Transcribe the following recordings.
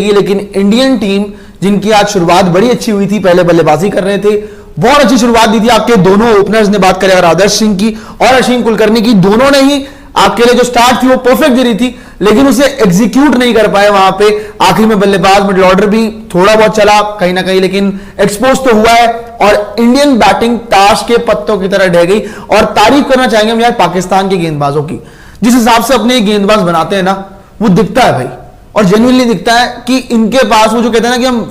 लेकिन Indian team जिनकी आज शुरुआत बड़ी अच्छी हुई थी, पहले बल्लेबाजी कर रहे थे, बहुत अच्छी शुरुआत दी थी आपके दोनों ओपनर्स ने। बात करें अगर आदर्श सिंह की और अशीम कुलकर्णी की, दोनों ने ही आपके लिए जो स्टार्ट थी वो परफेक्ट दे रही थी, लेकिन उसे एग्जीक्यूट नहीं कर पाए वहां पे। आखिरी में बल्लेबाज मिडिल ऑर्डर भी थोड़ा बहुत चला कहीं ना कहीं, लेकिन एक्सपोज तो हुआ है और इंडियन बैटिंग ताश के पत्तों की तरह ढह गई। और तारीफ करना चाहेंगे हम यार पाकिस्तान के गेंदबाजों की, जिस हिसाब से अपने गेंदबाज बनाते हैं ना, वो दिखता है भाई, और जेन्युइनली दिखता है कि इनके पास वो जो कहते हैं ना कि हम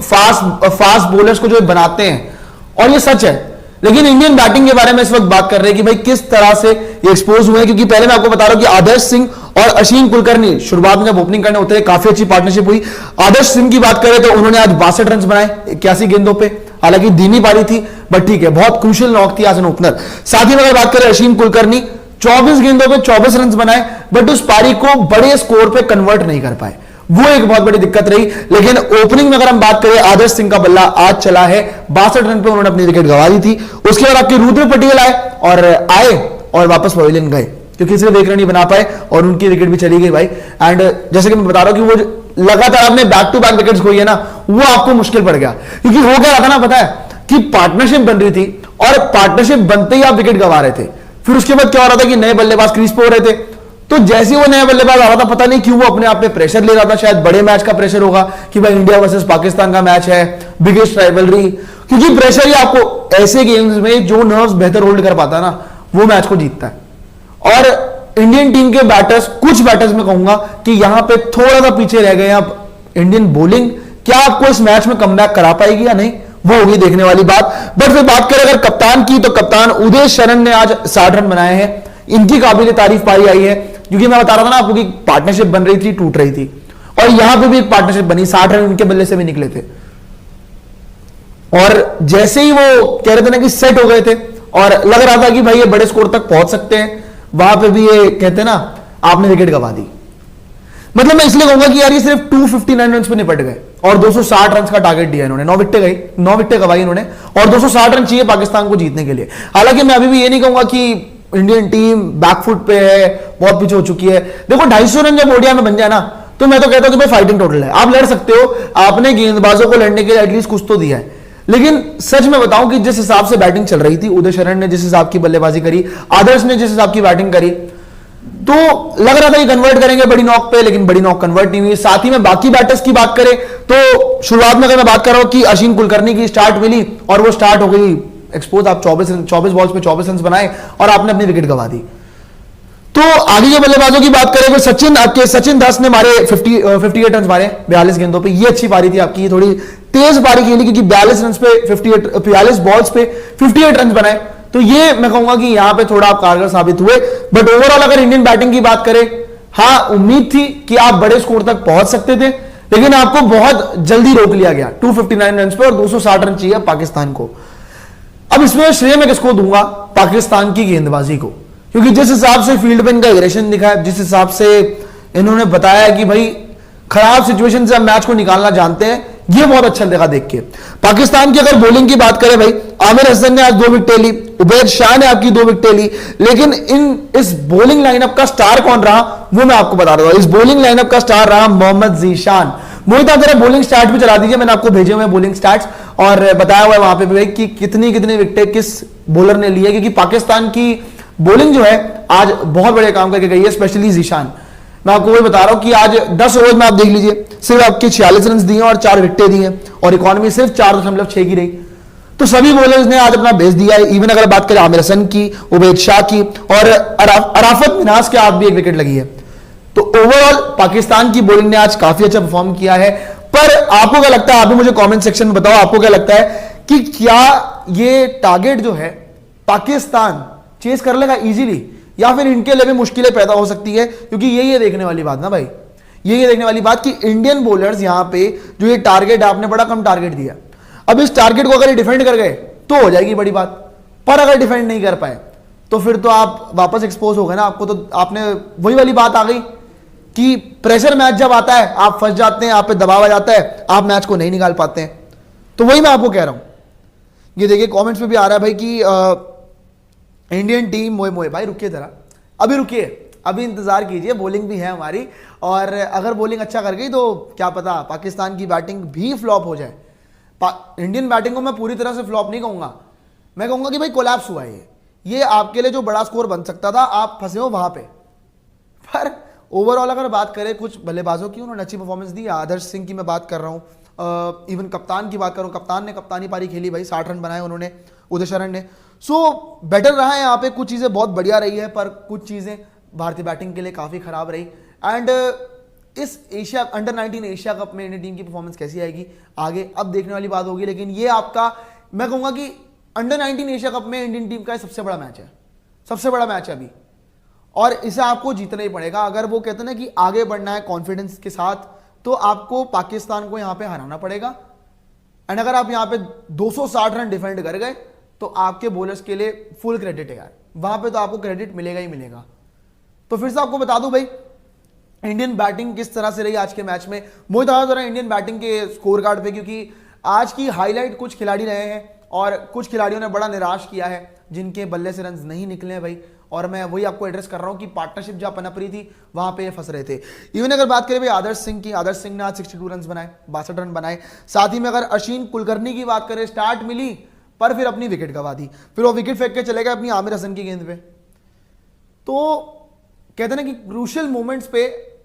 फास्ट बॉलर्स को जो बनाते हैं, और ये सच है। लेकिन इंडियन बैटिंग के बारे में इस वक्त बात कर रहे हैं कि भाई किस तरह से ये एक्सपोज हुए हैं, क्योंकि पहले मैं आपको बता रहा हूं कि आदर्श सिंह और अशीम कुलकर्णी शुरुआत में जब ओपनिंग करने होते हैं काफी अच्छी पार्टनरशिप हुई। आदर्श सिंह की बात करें तो उन्होंने आज 62 रन बनाए 81 गेंदों पे, हालांकि धीमी पारी थी बट ठीक है, बहुत क्रूशियल नॉक थी एज एन ओपनर। साथ ही अगर बात करें अशीम कुलकर्णी, 24 गेंदों पे 24 रन बनाए, बट उस पारी को बड़े स्कोर पे कन्वर्ट नहीं कर पाए, वो एक बहुत बड़ी दिक्कत रही। लेकिन ओपनिंग में अगर हम बात करें, आदर्श सिंह का बल्ला आज चला है 62 रन पे, उन्होंने अपनी विकेट गंवा दी थी। उसके बाद आपके रुद्र पटेल आए और वापस पवेलियन गए, क्योंकि सिर्फ एक रन ही बना पाए और उनकी विकेट भी चली गई भाई। एंड जैसे कि मैं बता रहा हूं कि वो लगातार आपने बैक टू बैक विकेट्स खोई है ना, वो आपको मुश्किल पड़ गया, क्योंकि हो क्या रहा था ना, पता है कि पार्टनरशिप बन रही थी और पार्टनरशिप बनते ही आप विकेट गंवा रहे थे। फिर उसके बाद क्या हो रहा था कि नए बल्लेबाज क्रीज पे हो रहे थे, तो जैसे वो नया बल्लेबाज आ रहा था, पता नहीं क्यों वो अपने आप पे प्रेशर ले रहा था। शायद बड़े मैच का प्रेशर होगा कि भाई इंडिया वर्सेस पाकिस्तान का मैच है, बिगेस्ट राइवलरी, क्योंकि प्रेशर ही आपको ऐसे गेम्स में जो नर्व्स बेहतर होल्ड कर पाता है ना, वो मैच को जीतता है। और इंडियन टीम के बैटर्स, कुछ बैटर्स में कहूंगा कि यहां पे थोड़ा सा पीछे रह गए। अब इंडियन बॉलिंग क्या आपको इस मैच में कमबैक करा पाएगी या नहीं, वो होगी देखने वाली बात। बट फिर बात करें अगर कप्तान की, तो कप्तान उदय शरण ने आज 60 रन बनाए हैं। इनकी काबिल तारीफ पाई आई है, क्योंकि मैं बता रहा था ना आपको कि पार्टनरशिप बन रही थी, टूट रही थी, और यहां पे भी एक पार्टनरशिप बनी, 60 रन उनके बल्ले से भी निकले थे। और जैसे ही वो कह रहे थे ना कि सेट हो गए थे और लग रहा था कि भाई ये बड़े स्कोर तक पहुंच सकते हैं, वहां पे भी ये कहते ना आपने विकेट गंवा दी। मतलब मैं इसलिए कहूंगा कि यार ये सिर्फ 259 रन पे निपट गए और 260 रन का टारगेट दिया इन्होंने, 9 विकेटें गई, 9 विकेटें गंवाई इन्होंने, और 260 रन चाहिए पाकिस्तान को जीतने के लिए। हालांकि मैं अभी भी ये नहीं कहूंगा कि इंडियन टीम बैकफुट पे है, बहुत पीछे हो चुकी है। देखो 250 रन जब ओडिया में बन जाए ना, तो मैं तो कहता हूं कि भाई फाइटिंग टोटल है, आप लड़ सकते हो, आपने गेंदबाजों को लड़ने के लिए एटलीस्ट कुछ तो दिया है। लेकिन सच में बताऊं कि जिस हिसाब से बैटिंग चल रही थी, उदय शरण ने जिस हिसाब की बल्लेबाजी करी, आदर्श ने जिस हिसाब की बैटिंग करी, तो लग रहा था कि कन्वर्ट करेंगे बड़ी नॉक पे, लेकिन बड़ी नॉक कन्वर्ट नहीं हुई। साथ ही में बाकी बैटर्स की बात करें तो शुरुआत में अगर मैं बात कर रहा हूं कि अशीम कुलकर्णी की स्टार्ट मिली और वो स्टार्ट हो गई एक्सपोज, आप 24 बॉल्स पे 24 रन बनाए और आपने अपनी विकेट गंवा दी। तो आगे के बल्लेबाजों की बात करें तो सचिन दास ने मारे 58 रन मारे 42 गेंदों पे, ये अच्छी पारी थी आपकी, ये थोड़ी तेज पारी खेली, क्योंकि 42 रन पे 42 बॉल्स पे 58 रन बनाए, तो ये मैं कहूंगा कि यहां पे थोड़ा आप कारगर साबित हुए। बट ओवरऑल अगर इंडियन बैटिंग की बात करें, हाँ उम्मीद थी कि आप बड़े स्कोर तक पहुंच सकते थे, लेकिन आपको बहुत जल्दी रोक लिया गया 259 रन पे, और 260 रन चाहिए पाकिस्तान को। अब इसमें श्रेय मैं किसको दूंगा? पाकिस्तान की गेंदबाजी को, क्योंकि जिस हिसाब से फील्ड पे इनका एग्रेशन दिखा है, जिस हिसाब से इन्होंने बताया कि भाई खराब सिचुएशन से हम मैच को निकालना जानते हैं, ये बहुत अच्छा देखा देख के। पाकिस्तान की अगर बॉलिंग की बात करें भाई, आमिर हसन ने आज 2 विकेटें ली, उबैद शाह ने आपकी 2 विकेटें ली, लेकिन इस बॉलिंग लाइनअप का स्टार कौन रहा वो मैं आपको बता रहा हूं। इस बॉलिंग लाइनअप का स्टार रहा मोहम्मद जीशान। मोहित आप जरा बॉलिंग स्टार्ट भी चला दीजिए, मैंने आपको भेजे हुए बॉलिंग स्टार्ट्स और बताया हुआ है वहां पे भी कि कितनी विकेटें किस बॉलर ने ली है, क्योंकि पाकिस्तान की बॉलिंग जो है आज बहुत बड़े काम करके गई है, स्पेशली जीशान। मैं आपको वही बता रहा हूं कि आज 10 ओवर में आप देख लीजिए, सिर्फ आपके 46 रन दिए और 4 विकेटें दी हैं, और इकोनॉमी सिर्फ 4.6 की रही। तो सभी बॉलर्स ने आज अपना बेस दिया है। इवन अगर बात करें आमिर हसन की, उबैद शाह की और अराफत मिनाज के हाथ भी 1 विकेट लगी है। तो ओवरऑल पाकिस्तान की बॉलिंग ने आज काफी अच्छा परफॉर्म किया है। पर आपको क्या लगता है, आप भी मुझे कमेंट सेक्शन में बताओ, आपको क्या लगता है कि क्या ये टारगेट जो है पाकिस्तान चेस कर लेगा इजीली, या फिर इनके लिए भी मुश्किलें पैदा हो सकती है? क्योंकि ये देखने वाली बात ना भाई, ये देखने वाली बात कि इंडियन बॉलर्स यहां पे जो ये टारगेट है, आपने बड़ा कम टारगेट दिया, अब इस टारगेट को अगर ये डिफेंड कर गए तो हो जाएगी बड़ी बात, पर अगर डिफेंड नहीं कर पाए तो फिर तो आप वापस एक्सपोज हो गए ना। आपको तो आपने वही वाली बात आ गई कि प्रेशर मैच जब आता है आप फंस जाते हैं, आप पे दबाव आ जाता है, आप मैच को नहीं निकाल पाते हैं। तो वही मैं आपको कह रहा हूं। ये देखिए कमेंट्स में भी आ रहा है भाई कि इंडियन टीम मोए भाई रुकिए जरा, अभी रुकिए, अभी इंतजार कीजिए, बॉलिंग भी है हमारी, और अगर बॉलिंग अच्छा कर गई तो क्या पता पाकिस्तान की बैटिंग भी फ्लॉप हो जाए। इंडियन बैटिंग को मैं पूरी तरह से फ्लॉप नहीं कहूंगा, मैं कहूंगा कि भाई कोलैप्स हुआ है ये आपके लिए जो बड़ा स्कोर बन सकता था आप फंसे हो वहां पे। पर ओवरऑल अगर बात करें कुछ बल्लेबाजों की, उन्होंने अच्छी परफॉर्मेंस दी। आदर्श सिंह की मैं बात कर रहा हूँ, इवन कप्तान की बात करूँ, कप्तान ने कप्तानी पारी खेली भाई, 60 रन बनाए उन्होंने, उदय शरण ने। सो बेटर रहा है यहाँ पे, कुछ चीज़ें बहुत बढ़िया रही है, पर कुछ चीज़ें भारतीय बैटिंग के लिए काफ़ी खराब रही। एंड इस एशिया अंडर 19 एशिया कप में इंडियन टीम की परफॉर्मेंस कैसी आएगी आगे अब देखने वाली बात होगी। लेकिन ये आपका, मैं कहूँगा कि अंडर 19 एशिया कप में इंडियन टीम का सबसे बड़ा मैच है, सबसे बड़ा मैच है अभी, और इसे आपको जीतना ही पड़ेगा। अगर वो कहते हैं ना कि आगे बढ़ना है कॉन्फिडेंस के साथ, तो आपको पाकिस्तान को यहां पे हराना पड़ेगा। एंड अगर आप यहां पे 260 रन डिफेंड कर गए तो आपके बॉलर्स के लिए फुल क्रेडिट है यार, वहां पे तो आपको क्रेडिट मिलेगा ही मिलेगा। तो फिर से आपको बता दूं भाई इंडियन बैटिंग किस तरह से रही आज के मैच में। मोहित आ जरा इंडियन बैटिंग के स्कोर कार्ड पे, क्योंकि आज की हाईलाइट कुछ खिलाड़ी रहे हैं और कुछ खिलाड़ियों ने बड़ा निराश किया है जिनके बल्ले से रन नहीं निकले हैं भाई, और मैं वही आपको एड्रेस कर रहा हूं कि पार्टनरशिप जहां पनप रही थी वहां पे फंस रहे थे। इवन अगर बात करें भाई आदर्श सिंह की, आदर्श सिंह ने आज 62 रन बनाए, 62 रन बनाए। साथ ही में अगर अश्विन कुलकर्णी की बात करें, स्टार्ट मिली पर फिर अपनी विकेट गंवा दी, फिर वो विकेट फेंक के चले गए अपनी आमिर हसन की गेंद पे। तो कहते हैं ना कि क्रूशियल मोमेंट्स पे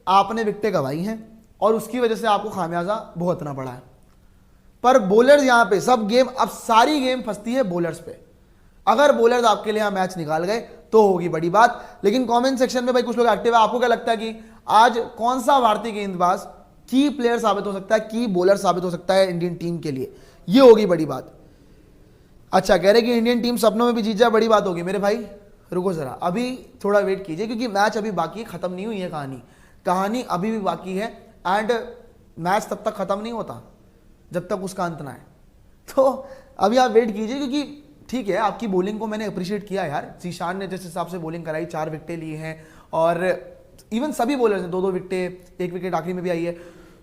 आपने विकेटें गंवाई हैं और उसकी वजह से आपको खामियाजा भुगतना पड़ा है। पर बॉलर्स यहां पे सब गेम, अब सारी गेम फंसती है बॉलर्स पे। अगर बॉलर्स आपके लिए यहां मैच निकाल गए तो होगी बड़ी बात। लेकिन कमेंट सेक्शन में भाई कुछ लोग एक्टिव है, आपको क्या लगता है कि आज कौन सा भारतीय गेंदबाज की प्लेयर साबित हो सकता है, की बॉलर साबित हो सकता है इंडियन टीम के लिए, ये होगी बड़ी बात। अच्छा कह रहे कि इंडियन टीम सपनों में भी जीत जाए, बड़ी बात होगी। मेरे भाई रुको जरा, अभी थोड़ा वेट कीजिए, क्योंकि मैच अभी बाकी खत्म नहीं हुई है, कहानी अभी भी बाकी है। एंड मैच तब तक खत्म नहीं होता जब तक उसका अंत ना है। तो अभी आप वेट कीजिए, क्योंकि ठीक है आपकी बॉलिंग को मैंने अप्रिशिएट किया यार, जीशान ने जिस हिसाब से बॉलिंग कराई, 4 विकेटें ली हैं, और इवन सभी बॉलर्स ने 2-2 विकेटें, 1 विकेट आखिरी में भी आई है।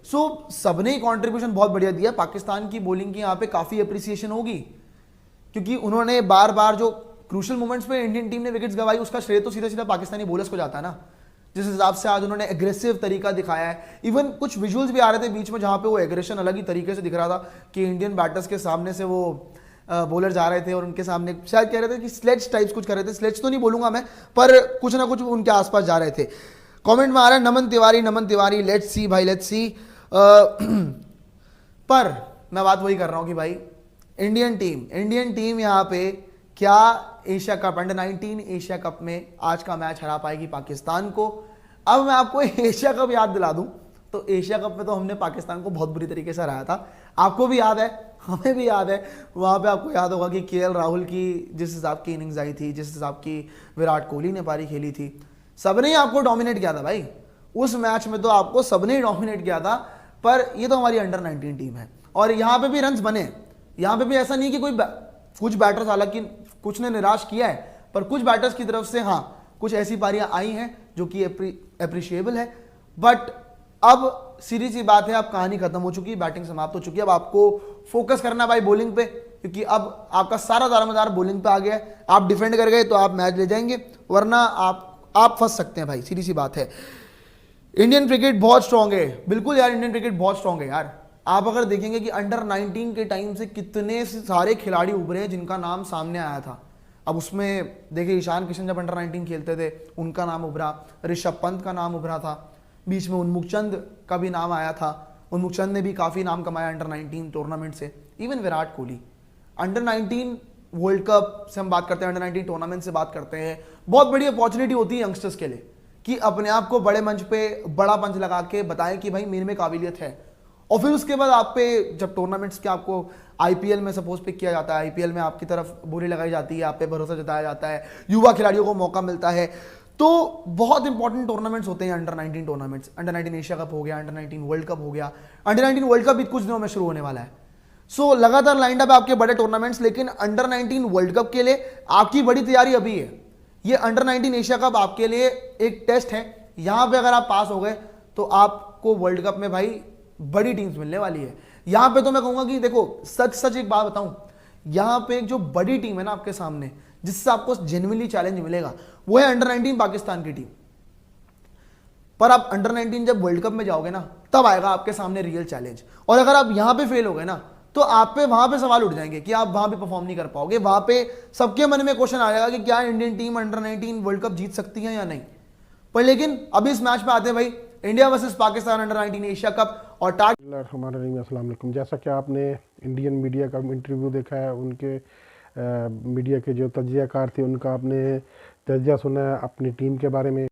सो सबने ही कॉन्ट्रीब्यूशन बहुत बढ़िया दिया। पाकिस्तान की बॉलिंग की यहाँ पे काफी अप्रिसिएशन होगी, क्योंकि उन्होंने बार बार जो क्रूशियल मोमेंट्स पे इंडियन टीम ने विकेट्स गंवाई, उसका श्रेय तो सीधा सीधा पाकिस्तानी बॉलर्स को जाता है ना। जिस हिसाब से आज उन्होंने एग्रेसिव तरीका दिखाया है, इवन कुछ विजुअल्स भी आ रहे थे बीच में जहां पे वो एग्रेशन अलग ही तरीके से दिख रहा था कि इंडियन बैटर्स के सामने से वो बॉलर जा रहे थे और उनके सामने शायद कह रहे थे कि स्लेज टाइप्स कुछ कर रहे थे, स्लेज तो नहीं बोलूंगा मैं, पर कुछ ना कुछ उनके आसपास जा रहे थे। कमेंट में आ रहा है नमन तिवारी, लेट्स सी भाई, लेट्स सी। पर मैं बात वही कर रहा हूं कि भाई इंडियन टीम यहाँ पे क्या Asia cup, under 19 Asia cup में आज का मैच हरा पाएगी पाकिस्तान को। अब मैं आपको एशिया कप याद दिला दूं तो एशिया कप में तो हमने पाकिस्तान को बहुत बुरी तरीके से हराया था, आपको भी याद है, हमें भी याद है। वहां पे आपको याद होगा कि केएल राहुल की जिस हिसाब की इनिंग्स आई थी, जिस हिसाब की विराट कोहली ने पारी खेली थी, सबने ही आपको डोमिनेट किया था भाई उस मैच में, तो आपको सबने ही डोमिनेट किया था। पर ये तो हमारी अंडर 19 टीम है और यहाँ पे भी रन्स बने, यहाँ पे भी ऐसा नहीं कि कुछ बैटर्स, हालांकि कुछ ने निराश किया है, पर कुछ बैटर्स की तरफ से हाँ कुछ ऐसी पारियां आई हैं जो कि अप्रिशिएबल है। बट अब सीधी सी बात है, अब कहानी खत्म हो चुकी है, बैटिंग समाप्त हो चुकी है। अब आपको फोकस करना भाई बॉलिंग पे, क्योंकि अब आपका सारा दारोमदार बॉलिंग पे आ गया है। आप डिफेंड कर गए तो आप मैच ले जाएंगे, वरना आप फंस सकते हैं भाई, सीधी सी बात है। इंडियन क्रिकेट बहुत स्ट्रांग है, बिल्कुल यार इंडियन क्रिकेट बहुत स्ट्रांग है यार। आप अगर देखेंगे कि अंडर 19 के टाइम से कितने सारे खिलाड़ी उभरे हैं जिनका नाम सामने आया था। अब उसमें देखिए ईशान किशन जब अंडर 19 खेलते थे उनका नाम उभरा, ऋषभ पंत का नाम उभरा था, बीच में उन्मुख चंद का भी नाम आया था, उन्मुख चंद ने भी काफ़ी नाम कमाया अंडर 19 टूर्नामेंट से। Even Virat Kohli under 19 world cup से हम बात करते हैं, अंडर 19 टूर्नामेंट से बात करते हैं। बहुत बड़ी अपॉर्चुनिटी होती है यंगस्टर्स के लिए कि अपने आप को बड़े मंच पे बड़ा पंच लगा के बताएं कि भाई मेरे में काबिलियत है। और फिर उसके बाद आप पे जब टूर्नामेंट्स के आपको आईपीएल में सपोज पिक किया जाता है, आईपीएल में आपकी तरफ बोली लगाई जाती है, आप पे भरोसा जताया जाता है, युवा खिलाड़ियों को मौका मिलता है, तो बहुत इंपॉर्टेंट टूर्नामेंट्स होते हैं under 19 tournaments. Under 19 Asia cup हो गया, अंडर 19 वर्ल्ड कप हो गया, अंडर 19 वर्ल्ड कप भी कुछ दिनों में शुरू होने वाला है। सो लगातार लाइंड अप आपके बड़े टूर्नामेंट्स, लेकिन अंडर 19 वर्ल्ड कप के लिए आपकी बड़ी तैयारी अभी है। ये अंडर 19 एशिया कप आपके लिए एक टेस्ट है, यहां पे अगर आप पास हो गए तो आपको वर्ल्ड कप में भाई बड़ी टीम्स मिलने वाली है। यहां पे तो मैं कहूंगा कि देखो सच एक बात बताऊं, यहां पे एक जो बड़ी टीम है ना आपके सामने, जिससे आपको जेन्युइनली चैलेंज मिलेगा, वो है अंडर 19 पाकिस्तान की टीम। पर आप अंडर 19 जब वर्ल्ड कप में जाओगे ना, तब आएगा आपके सामने रियल चैलेंज। और अगर आप यहां पे फेल हो गए ना, तो आप पे वहां पे सवाल उठ जाएंगे कि आप वहां पे परफॉर्म नहीं कर पाओगे। वहां पे सबके मन में क्वेश्चन आ जाएगा कि क्या Indian team under 19 world cup जीत सकती है या नहीं। पर लेकिन अभी इस मैच पे आते हैं भाई, India versus Pakistan under 19 Asia cup और अस्सलाम वालेकुम। जैसा कि आपने इंडियन मीडिया का इंटरव्यू देखा है, उनके मीडिया के जो तज्जियाकार थे उनका आपने तज्जिया सुना है अपनी टीम के बारे में।